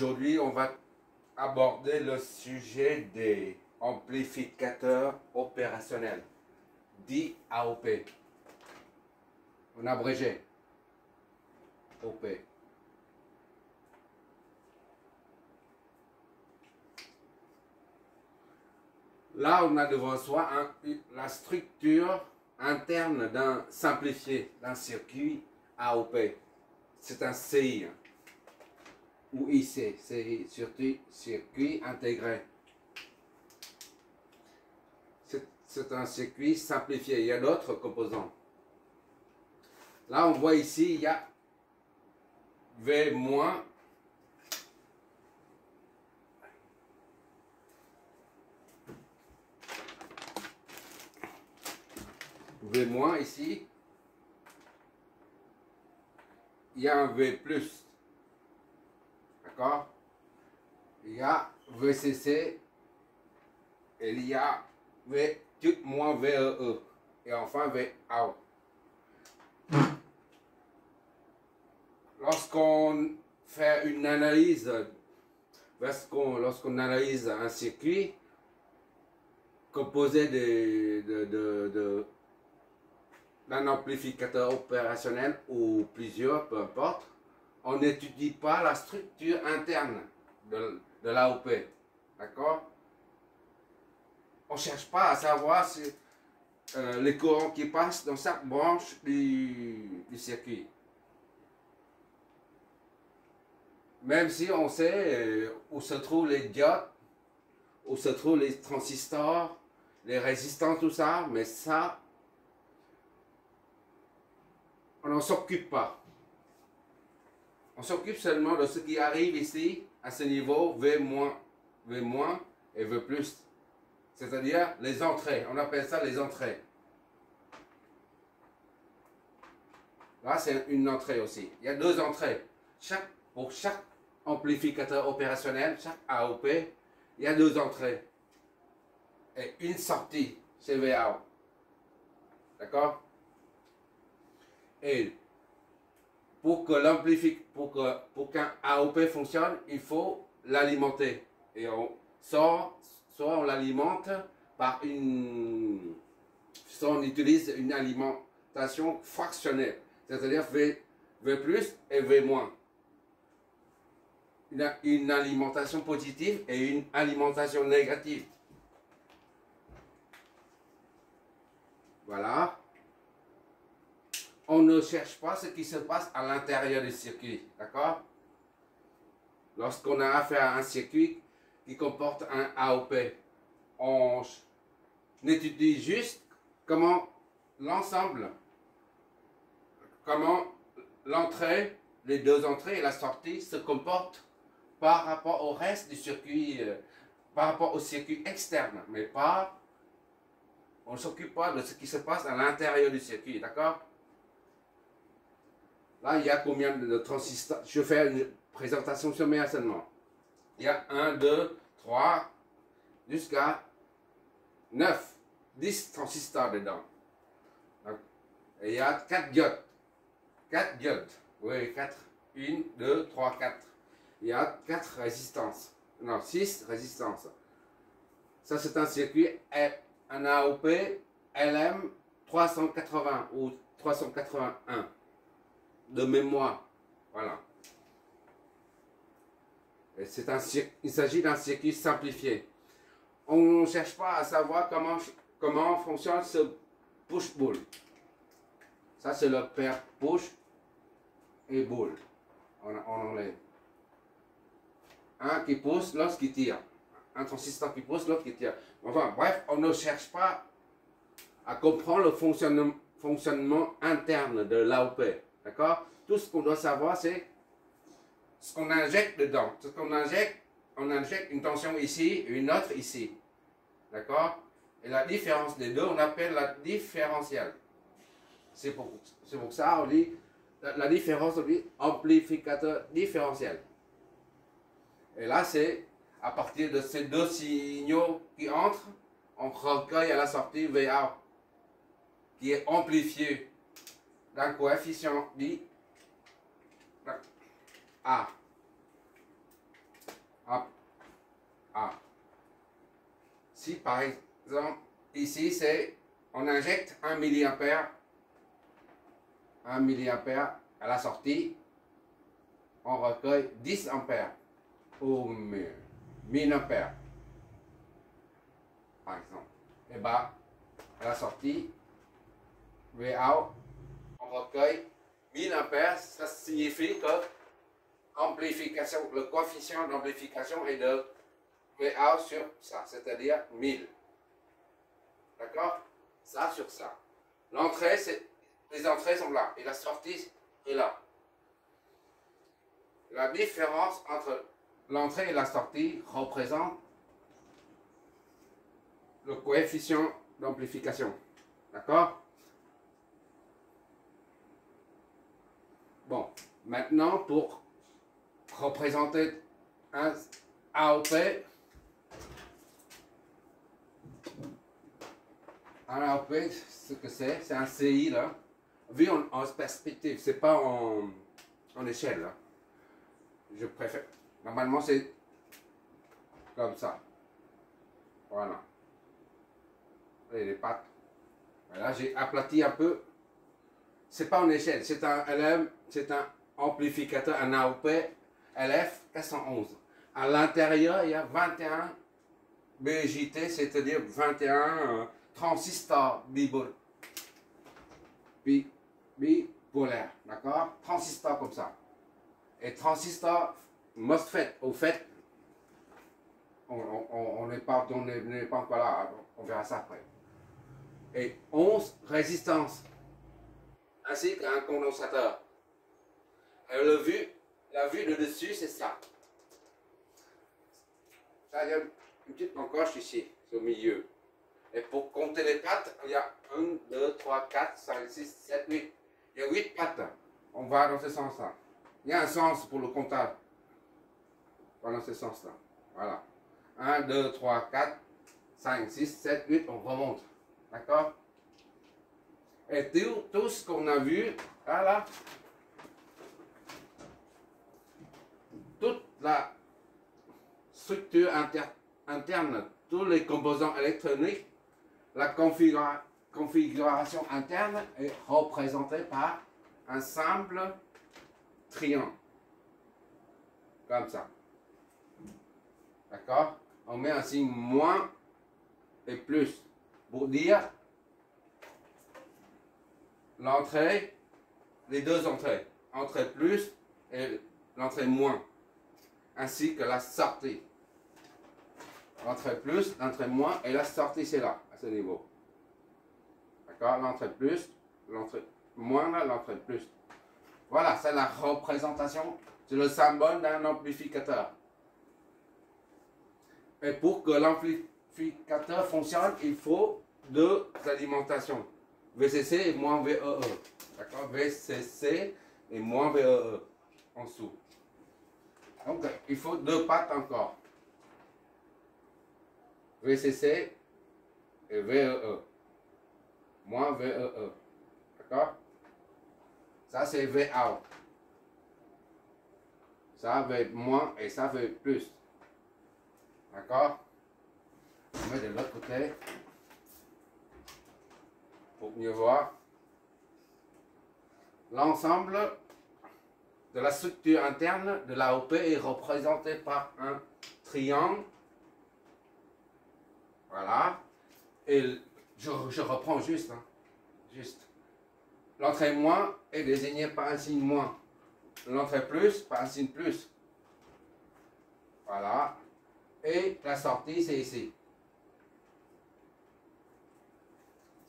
Aujourd'hui, on va aborder le sujet des amplificateurs opérationnels, dit AOP, en abrégé, OP. Là, on a devant soi la structure interne d'un simplifié, d'un circuit AOP. C'est un CI ou IC, circuit intégré. C'est un circuit simplifié. Il y a d'autres composants. Là, on voit ici, il y a V-, V- ici. Il y a un V+. D'accord? Il y a VCC. Et il y a V moins VEE. Et enfin VOUT. Lorsqu'on fait une analyse, lorsqu'on analyse un circuit composé d'un amplificateur opérationnel ou plusieurs, peu importe, on n'étudie pas la structure interne de l'AOP. D'accord? On ne cherche pas à savoir si, les courants qui passent dans chaque branche du circuit. Même si on sait où se trouvent les diodes, où se trouvent les transistors, les résistants, tout ça, mais ça, on n'en s'occupe pas. On s'occupe seulement de ce qui arrive ici, à ce niveau, V-, V- et V+. C'est-à-dire les entrées. On appelle ça les entrées. Là, c'est une entrée aussi. Il y a deux entrées. Pour chaque amplificateur opérationnel, chaque AOP, il y a deux entrées. Et une sortie, c'est VOUT. D'accord? Et pour qu'un AOP fonctionne, il faut l'alimenter. Et soit on l'alimente par soit on utilise une alimentation fractionnelle, c'est-à-dire V+ et V-. Une alimentation positive et une alimentation négative. Voilà. On ne cherche pas ce qui se passe à l'intérieur du circuit, d'accord? Lorsqu'on a affaire à un circuit qui comporte un AOP, on étudie juste comment l'ensemble, comment l'entrée, les deux entrées et la sortie se comportent par rapport au reste du circuit, par rapport au circuit externe, mais pas, on ne s'occupe pas de ce qui se passe à l'intérieur du circuit, d'accord? Là, il y a combien de transistors? Je fais une présentation sommaire seulement. Il y a 1, 2, 3, jusqu'à 9, 10 transistors dedans. Et il y a 4 diodes. 4 diodes. Oui, 4. 1, 2, 3, 4. Il y a 4 résistances. Non, 6 résistances. Ça, c'est un circuit, un AOP LM 380 ou 381 de mémoire. Voilà. Il s'agit d'un circuit simplifié. On ne cherche pas à savoir comment fonctionne ce push-pull. Ça, c'est le paire push et pull. On enlève. Un qui pousse, l'autre qui tire. Un transistor qui pousse, l'autre qui tire. Enfin, bref, on ne cherche pas à comprendre le fonctionnement interne de l'AOP. D'accord? Tout ce qu'on doit savoir, c'est ce qu'on injecte dedans. Ce qu'on injecte, on injecte une tension ici et une autre ici. D'accord? Et la différence des deux, on appelle la différentielle. C'est pour ça on dit la différence, on dit amplificateur différentiel. Et là, c'est à partir de ces deux signaux qui entrent, on recueille à la sortie VA, qui est amplifié d'un coefficient dit A. si par exemple, ici, c'est, on injecte 1 milliampère à la sortie, on recueille 10 ampères ou 1000 ampères, par exemple. Et bien, à la sortie, Vout, on recueille 1000 ampères, ça signifie que le coefficient d'amplification est de Vout sur ça, c'est-à-dire 1000. D'accord? Ça sur ça. L'entrée, les entrées sont là et la sortie est là. La différence entre l'entrée et la sortie représente le coefficient d'amplification. D'accord? Bon, maintenant pour représenter un AOP, ce que c'est un CI là, vu en perspective, c'est pas en échelle là. Je préfère. Normalement c'est comme ça. Voilà. Et les pattes. Voilà, j'ai aplati un peu. C'est pas en échelle, c'est un LM, c'est un amplificateur, un AOP LF 411. À l'intérieur, il y a 21 BJT, c'est-à-dire 21 transistors bipolaires, d'accord? Transistors comme ça. Et transistors MOSFET, au fait, on n'est pas encore là, on verra ça après. Et 11 résistances, ainsi qu'un condensateur. Et la vue de dessus, c'est ça. Ça, il y a une petite encoche ici, au milieu. Et pour compter les pattes, il y a 1, 2, 3, 4, 5, 6, 7, 8. Il y a 8 pattes. On va dans ce sens-là. Il y a un sens pour le comptable. On va dans ce sens-là. Voilà. 1, 2, 3, 4, 5, 6, 7, 8, on remonte. D'accord? Et tout ce qu'on a vu, là, toute la structure interne, tous les composants électroniques, la configuration interne est représentée par un simple triangle. Comme ça. D'accord? On met un signe moins et plus pour dire l'entrée, les deux entrées, entrée plus et l'entrée moins, ainsi que la sortie. L'entrée plus, l'entrée moins et la sortie c'est là, à ce niveau. D'accord? L'entrée plus, l'entrée moins, l'entrée plus. Voilà, c'est la représentation, c'est le symbole d'un amplificateur. Et pour que l'amplificateur fonctionne, il faut deux alimentations. VCC et moins VEE. D'accord? VCC et moins VEE en dessous. Donc, il faut deux pattes encore. VCC et VEE. Moins VEE. D'accord? Ça, c'est Vout. Ça va être moins et ça va être plus. D'accord? On met de l'autre côté. Pour mieux voir. L'ensemble de la structure interne de l'AOP est représenté par un triangle. Voilà. Et je reprends juste. Hein, juste. L'entrée moins est désignée par un signe moins. L'entrée plus par un signe plus. Voilà. Et la sortie, c'est ici.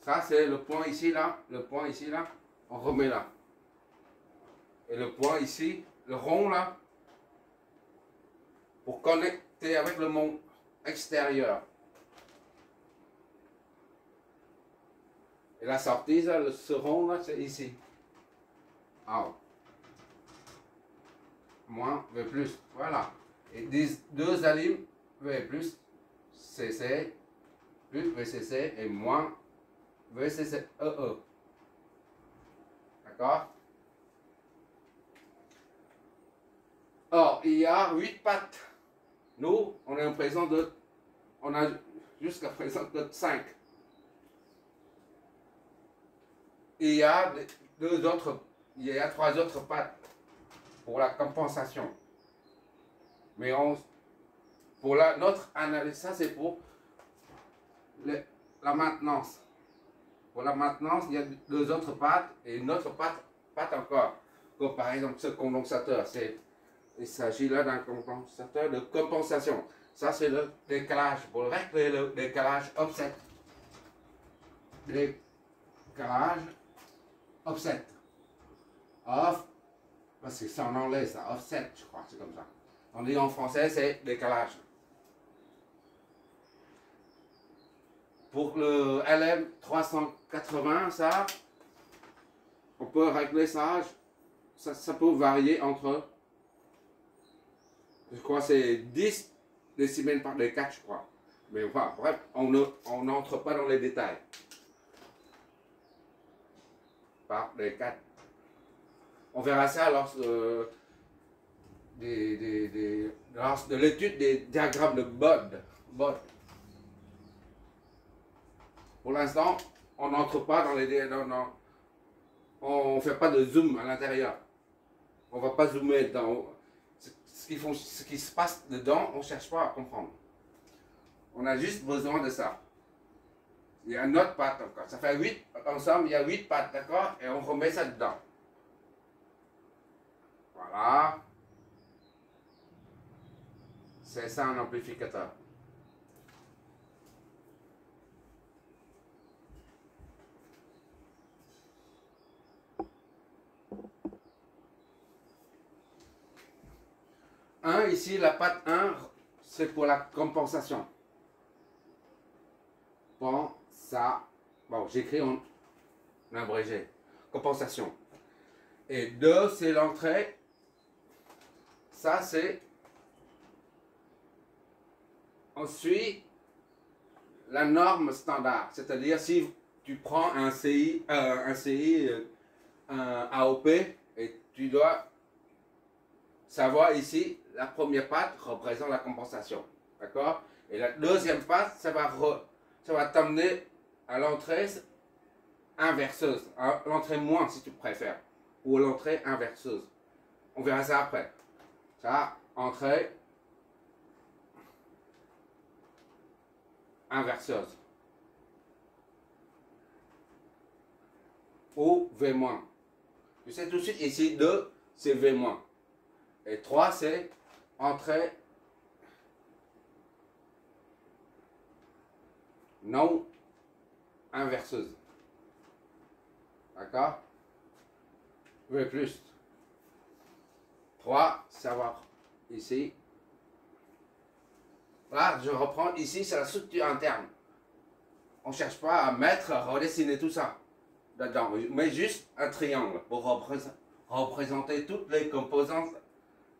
Ça, c'est le point ici, là. Le point ici, là. On remet là. Et le point ici, le rond, là. Pour connecter avec le monde extérieur. Et la sortie, ça, ce rond, là, c'est ici. Ah. Moins, V plus. Voilà. Et deux alimes, V plus, CC, plus VCC et moins VCC EE. D'accord? Or, il y a 8 pattes. Nous, on est en présence de... jusqu'à présent que 5. Il y a il y a 3 autres pattes pour la compensation. Mais pour notre analyse, ça c'est pour la maintenance. Pour la maintenance, il y a 2 autres pattes et une autre patte encore. Comme par exemple ce condensateur, il s'agit là d'un condensateur de compensation. Ça c'est le décalage, pour régler le décalage offset. Décalage offset. Parce que c'est en anglais ça, offset je crois, c'est comme ça. On dit en français c'est décalage. Pour le LM 380, ça, on peut régler ça, ça peut varier entre, je crois c'est 10 décimètres par D4 je crois. Mais enfin, bref, on n'entre pas dans les détails. Par D4. On verra ça lors de l'étude des diagrammes de Bode. Pour l'instant, on n'entre pas dans les... on ne fait pas de zoom à l'intérieur. On ne va pas zoomer dedans. Ce qui se passe dedans, on ne cherche pas à comprendre. On a juste besoin de ça. Il y a une autre patte encore. Ça fait 8 ensemble, il y a 8 pattes, d'accord? Et on remet ça dedans. Voilà. C'est ça un amplificateur. Ici, la patte 1, c'est pour la compensation. Bon, j'écris en abrégé. Compensation. Et 2, c'est l'entrée. Ça, c'est... Ensuite, la norme standard. C'est-à-dire, si tu prends un CI, un AOP, et tu dois savoir ici, la première patte représente la compensation. D'accord? Et la deuxième patte, ça va t'amener à l'entrée inverseuse. L'entrée moins, si tu préfères. Ou l'entrée inverseuse. On verra ça après. Ça, entrée inverseuse. Ou V-. Tu sais tout de suite, ici, 2, c'est V-. Et 3, c'est entrée non inverseuse. D'accord? V plus. 3, savoir ici. Là, je reprends ici, c'est la structure interne. On ne cherche pas à mettre, à redessiner tout ça dedans, mais juste un triangle pour représenter toutes les composantes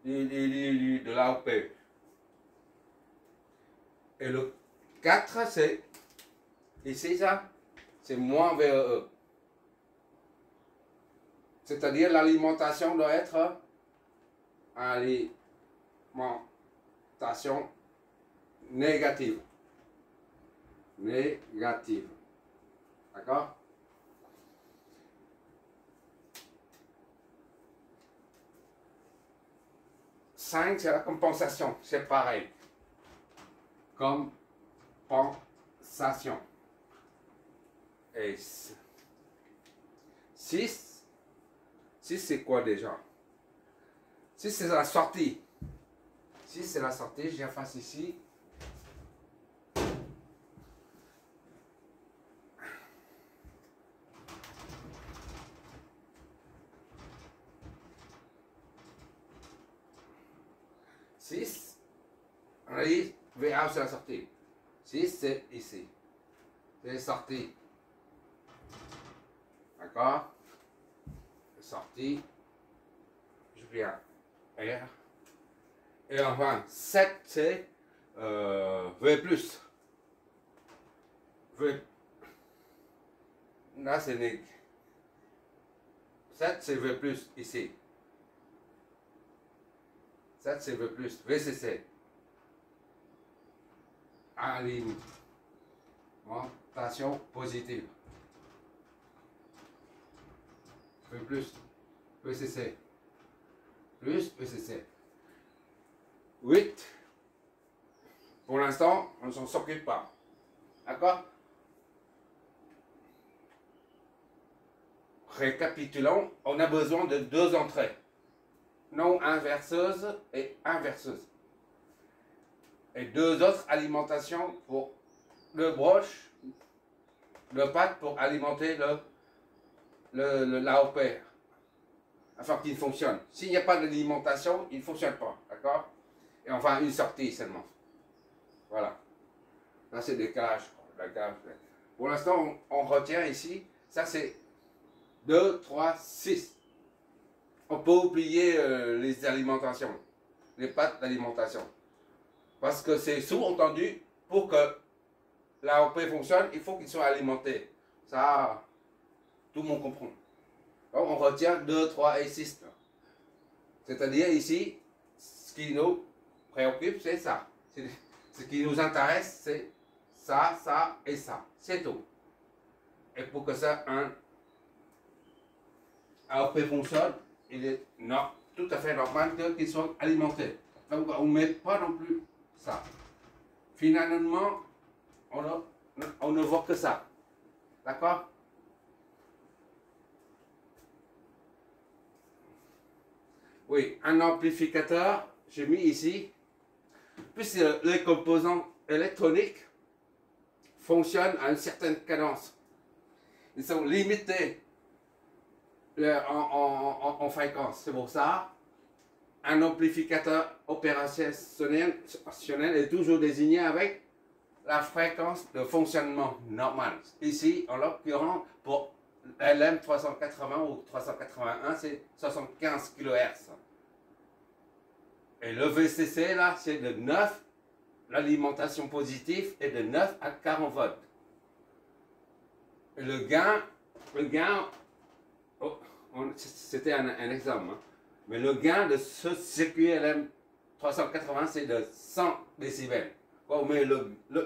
de l'AOP. Et le 4, c'est ici, ça, c'est moins VEE. C'est-à-dire l'alimentation doit être alimentation négative. Négative. D'accord? Cinq, c'est la compensation. C'est pareil. Compensation. Et 6, c'est quoi déjà? 6, c'est la sortie. 6, c'est la sortie. J'efface ici. On a dit VA, c'est la sortie. 6, c'est ici. C'est sortie. D'accord? Sortie. Je viens R. Et enfin, 7, c'est V plus. V. Là, c'est nég. 7, c'est V plus ici. 7, c'est V plus. VCC. alimentation positive. Plus ECC. Plus ECC. 8. Pour l'instant, on ne s'en s'occupe pas. D'accord? Récapitulons, on a besoin de 2 entrées. Non inverseuse et inverseuse. Et 2 autres alimentations pour le broche, le pad pour alimenter l'AOP. Afin qu'il fonctionne. S'il n'y a pas d'alimentation, il ne fonctionne pas. D'accord? Et enfin, une sortie seulement. Voilà. Là, c'est des cages. Pour l'instant, on retient ici. Ça, c'est 2, 3, 6. On peut oublier les alimentations. Les pattes d'alimentation. Parce que c'est sous-entendu, pour que l'AOP fonctionne, il faut qu'il soit alimenté. Ça, tout le monde comprend. Donc, on retient 2, 3 et 6. C'est-à-dire ici, ce qui nous préoccupe, c'est ça. Ce qui nous intéresse, c'est ça, ça et ça. C'est tout. Et pour que ça, un AOP fonctionne, il est tout à fait normal qu'il soit alimenté. Donc, on ne met pas non plus ça. Finalement, on ne voit que ça. D'accord? Oui, un amplificateur, j'ai mis ici, puisque les composants électroniques fonctionnent à une certaine cadence. Ils sont limités en fréquence. C'est pour ça, un amplificateur opérationnel est toujours désigné avec la fréquence de fonctionnement normale. Ici, en l'occurrence, pour LM380 ou 381, c'est 75 kHz. Et le VCC, là, c'est de 9, l'alimentation positive est de 9 à 40 volts. Et le gain oh, c'était un exemple, hein. Mais le gain de ce circuit LM380, c'est de 100 décibels. Quand on met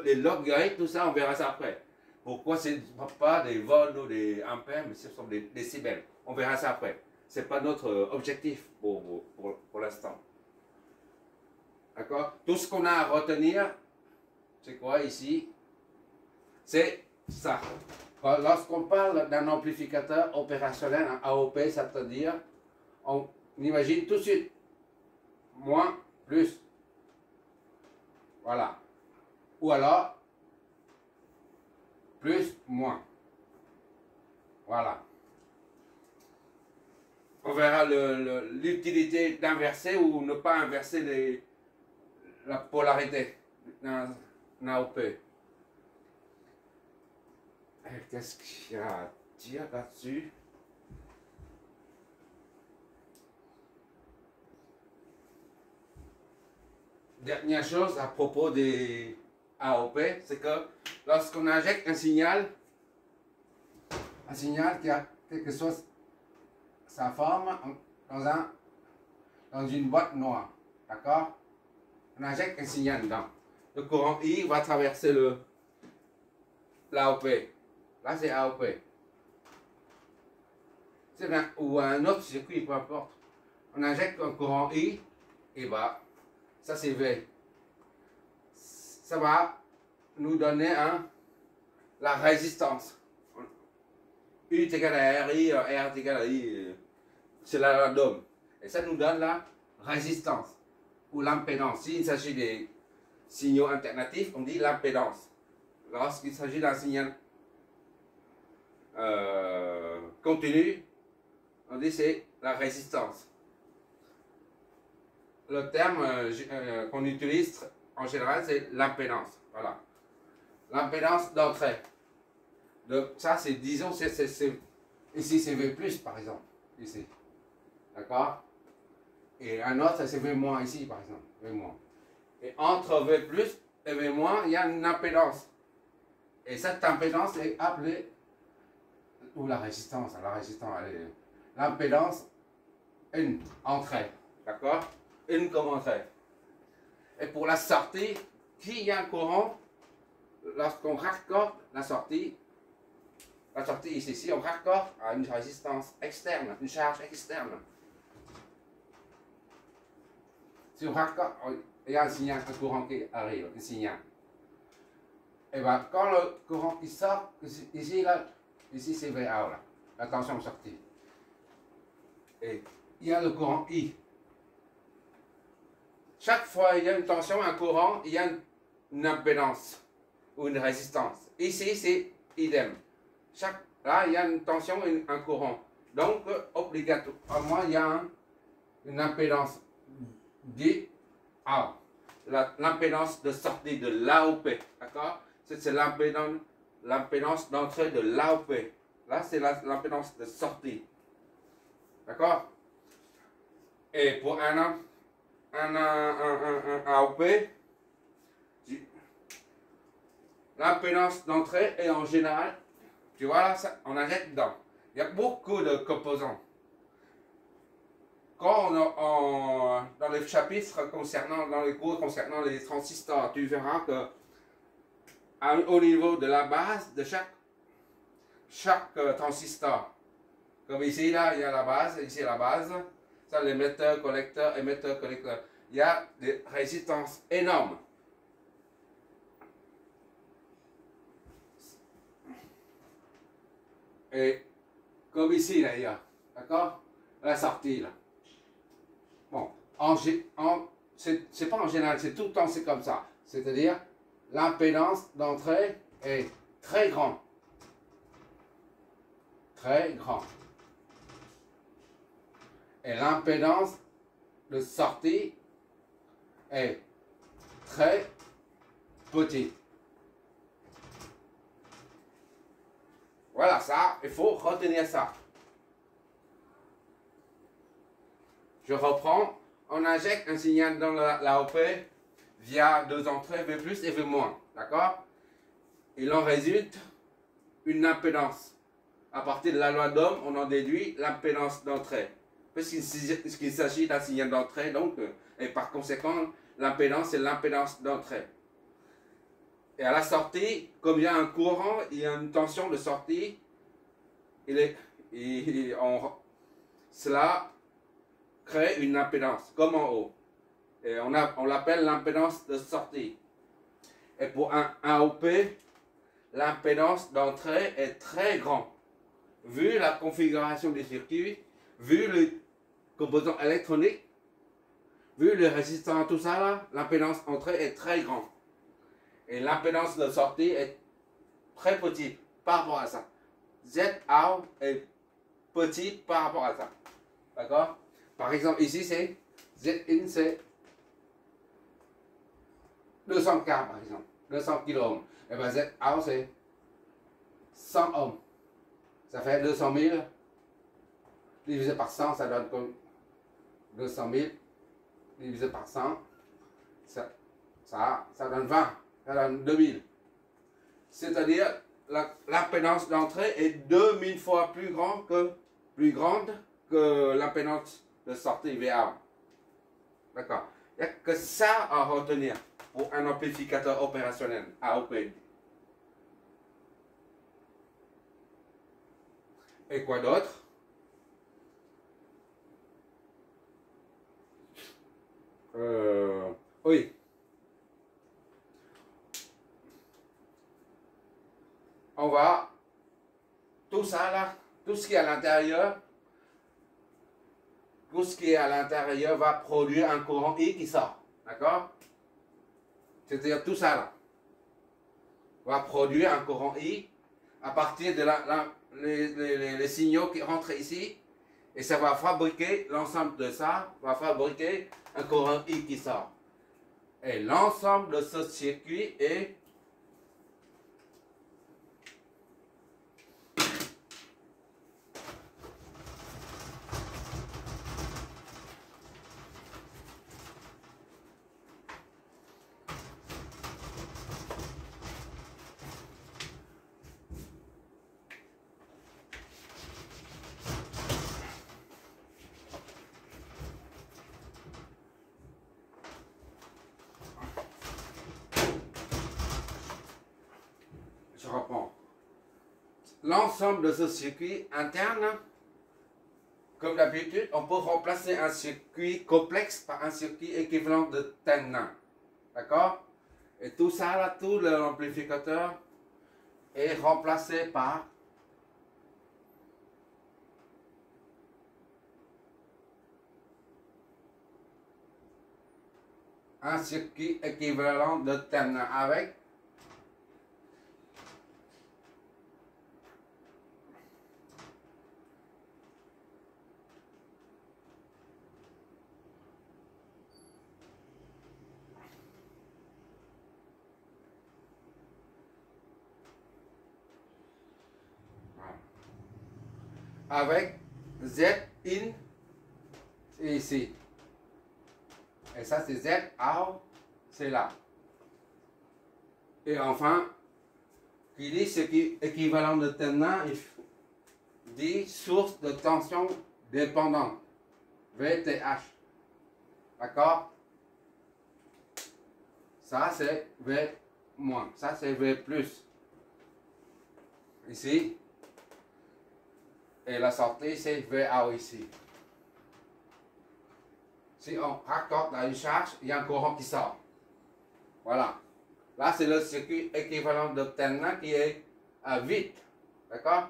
les logarithmes, tout ça, on verra ça après. Pourquoi ce n'est pas des volts ou des ampères, mais ce sont des décibels. On verra ça après. Ce n'est pas notre objectif pour l'instant. D'accord? Tout ce qu'on a à retenir, c'est quoi ici? C'est ça. Lorsqu'on parle d'un amplificateur opérationnel, un AOP, c'est-à-dire, on imagine tout de suite, moins, plus. Voilà. Ou alors, plus, moins. Voilà. On verra l'utilité d'inverser ou ne pas inverser la polarité d'un AOP. Qu'est-ce qu'il y a à dire là-dessus? Dernière chose à propos des AOP, c'est que lorsqu'on injecte un signal qui a quelque chose, sa forme dans une boîte noire, d'accord? On injecte un signal dedans. Le courant I va traverser l'AOP. Là, c'est AOP. Ou un autre circuit, peu importe. On injecte un courant I, et bah, ça c'est V. Ça va nous donner la résistance. U est égal à RI, R est égal à I, c'est la dôme. Et ça nous donne la résistance ou l'impédance. S'il s'agit des signaux alternatifs, on dit l'impédance. Lorsqu'il s'agit d'un signal continu, on dit c'est la résistance. Le terme qu'on utilise en général, c'est l'impédance. Voilà. L'impédance d'entrée. Ça, c'est, disons, ici c'est V+, par exemple. Ici. D'accord? Et un autre, c'est V- ici, par exemple. V-. Et entre V+, et V-, il y a une impédance. Et cette impédance est appelée, ou la résistance, l'impédance, une entrée. D'accord? Une comme entrée. Et pour la sortie, qui y a un courant, lorsqu'on raccorde la sortie ici, on raccorde à une résistance externe, une charge externe. Si on raccorde, il y a un signal, un courant qui arrive, un signal. Et bien, quand le courant qui sort, ici, là, ici c'est VA, là, la tension sortie. Et il y a le courant I. Chaque fois il y a une tension, un courant, il y a une impédance ou une résistance. Ici, c'est idem. Là, il y a une tension et un courant. Donc, obligatoirement, il y a une impédance D A. L'impédance de sortie de l'AOP. D'accord? C'est l'impédance d'entrée de l'AOP. Là, c'est l'impédance de sortie. D'accord? Et pour un AOP, l'impédance d'entrée est en général, tu vois là, on arrête dedans. Il y a beaucoup de composants. Quand dans les chapitres dans les cours concernant les transistors, tu verras que au niveau de la base de chaque transistor, comme ici là, il y a la base, ici la base, ça l'émetteur, collecteur, émetteur, collecteur. Il y a des résistances énormes. Et comme ici là, il y a, d'accord, la sortie là. Bon, c'est pas en général, c'est tout le temps c'est comme ça. C'est-à-dire, l'impédance d'entrée est très grande. Très grande. Et l'impédance de sortie est très petite. Voilà, ça, il faut retenir ça. Je reprends, on injecte un signal dans l'AOP via deux entrées, V+, et V-, d'accord? Il en résulte une impédance. À partir de la loi d'Ohm, on en déduit l'impédance d'entrée. Puisqu'il s'agit d'un signal d'entrée, donc, et par conséquent, l'impédance, c'est l'impédance d'entrée. Et à la sortie, comme il y a un courant, il y a une tension de sortie, cela crée une impédance, comme en haut. Et on l'appelle l'impédance de sortie. Et pour un AOP, l'impédance d'entrée est très grande. Vu la configuration du circuit, vu le composant électronique, vu le résistant, tout ça là, l'impédance d'entrée est très grande. Et l'impédance de sortie est très petite par rapport à ça. ZOut est petit par rapport à ça. D'accord? Par exemple, ici, c'est Zin, c'est 200 K, par exemple. 200 kΩ. Et bien, Zout, c'est 100 ohms. Ça fait 200 000 divisé par 100, ça donne comme 200 000 divisé par 100. Ça donne 20. Ça donne 2000. C'est-à-dire, l'impédance d'entrée est 2000 fois plus grande que l'impédance de sortie VA. D'accord. Il n'y a que ça à retenir pour un amplificateur opérationnel AOP. Et quoi d'autre? Oui. On va, tout ça là, tout ce qui est à l'intérieur, va produire un courant I qui sort. D'accord? C'est-à-dire tout ça là va produire un courant I à partir de les signaux qui rentrent ici. Et ça va fabriquer, l'ensemble de ça va fabriquer un courant I qui sort. Et l'ensemble de ce circuit est reprend. L'ensemble de ce circuit interne, comme d'habitude, on peut remplacer un circuit complexe par un circuit équivalent de Thevenin. D'accord? Et tout ça, là, tout l'amplificateur est remplacé par un circuit équivalent de Thevenin avec Z in ici. Et ça c'est Z out, c'est là. Et enfin, qui dit ce qui est équivalent de Thevenin, il dit source de tension dépendante, VTH. D'accord? Ça c'est V-, ça c'est V+. Ici. Et la sortie c'est VA ici. Si on raccorde à une charge, il y a un courant qui sort. Voilà. Là, c'est le circuit équivalent de Thevenin qui est à vide. D'accord?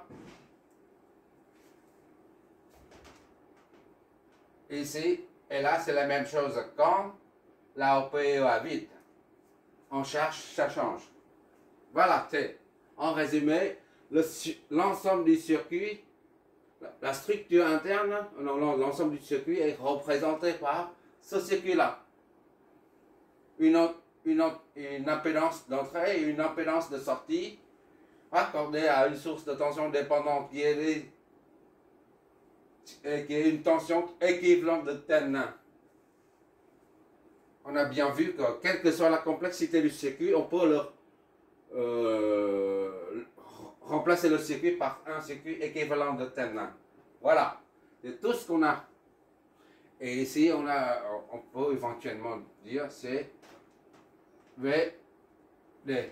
Ici, et là, c'est la même chose. Quand l'AOP est à vide, on cherche, ça change. Voilà, c'est en résumé, l'ensemble du circuit, la structure interne, l'ensemble du circuit est représenté par ce circuit-là. Une impédance d'entrée et une impédance de sortie raccordée à une source de tension dépendante qui est une tension équivalente de Thevenin. On a bien vu que quelle que soit la complexité du circuit, on peut remplacer le circuit par un circuit équivalent de Thevenin. Voilà, c'est tout ce qu'on a. Et ici, on peut éventuellement dire c'est VD.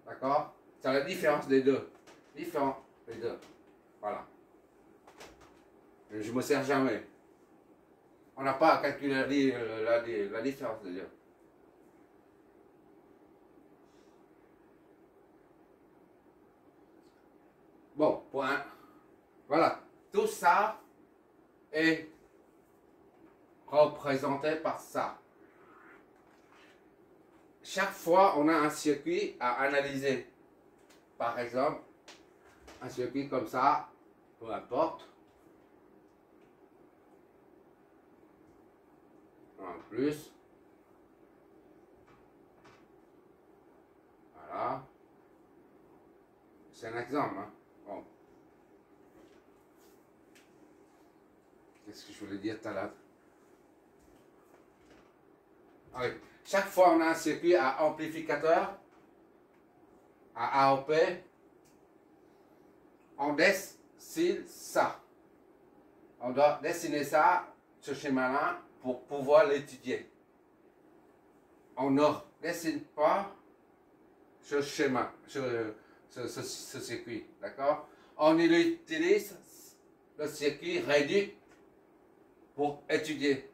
D'accord? C'est la différence des deux. Différent des deux. Voilà. Et je ne me sers jamais. On n'a pas à calculer la différence des deux. Bon, point. Voilà. Tout ça est représenté par ça. Chaque fois, on a un circuit à analyser. Par exemple, un circuit comme ça, peu importe. En plus. Voilà. C'est un exemple. Hein. Bon. Qu'est-ce que je voulais dire tout à l'heure? Ah oui. Chaque fois on a un circuit à amplificateur, à AOP, on dessine ça. On doit dessiner ça, ce schéma-là, pour pouvoir l'étudier. On ne dessine pas ce schéma, ce circuit, d'accord? On utilise le circuit réduit pour étudier,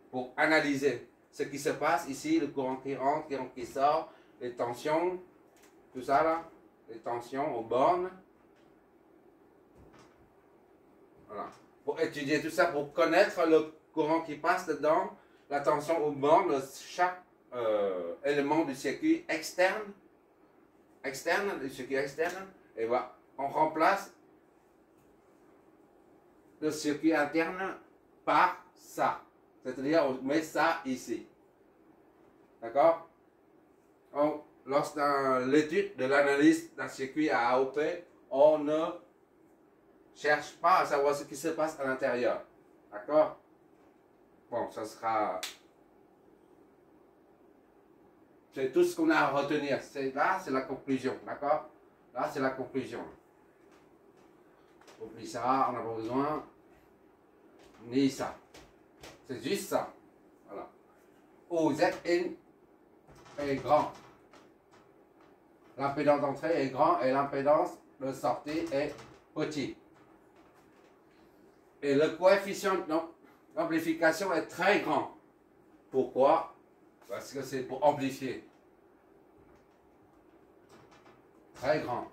pour analyser ce qui se passe ici, le courant qui rentre, qui sort, les tensions, tout ça là, les tensions aux bornes. Voilà. Pour étudier tout ça, pour connaître le courant qui passe dedans, la tension aux bornes de chaque élément du circuit externe, du circuit externe, et voilà, on remplace le circuit interne par ça. C'est-à-dire, on met ça ici. D'accord? Lors de l'étude de l'analyse d'un circuit à AOP, on ne cherche pas à savoir ce qui se passe à l'intérieur. D'accord? Bon, ça sera... C'est tout ce qu'on a à retenir. Là, c'est la conclusion. D'accord? Là, c'est la conclusion. Oublie ça, on n'a pas besoin. Ni ça. C'est juste ça. Voilà. OZN est grand. l'impédance d'entrée est grand et l'impédance de sortie est petit. Et le coefficient d'amplification est très grand. Pourquoi? Parce que c'est pour amplifier. Très grand.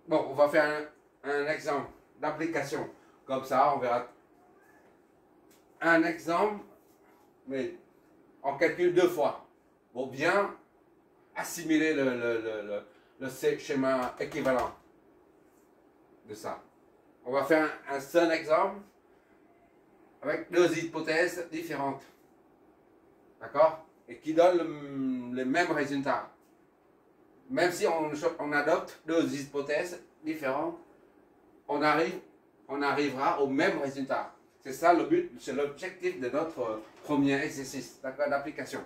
Bon, on va faire un exemple d'application. Comme ça, on verra. Un exemple, mais on calcule 2 fois. Pour bien assimiler le schéma équivalent de ça. On va faire un seul exemple avec 2 hypothèses différentes. D'accord? Et qui donnent les mêmes résultats. Même si on adopte 2 hypothèses différentes, on arrivera au même résultat. C'est ça le but, c'est l'objectif de notre premier exercice d'application.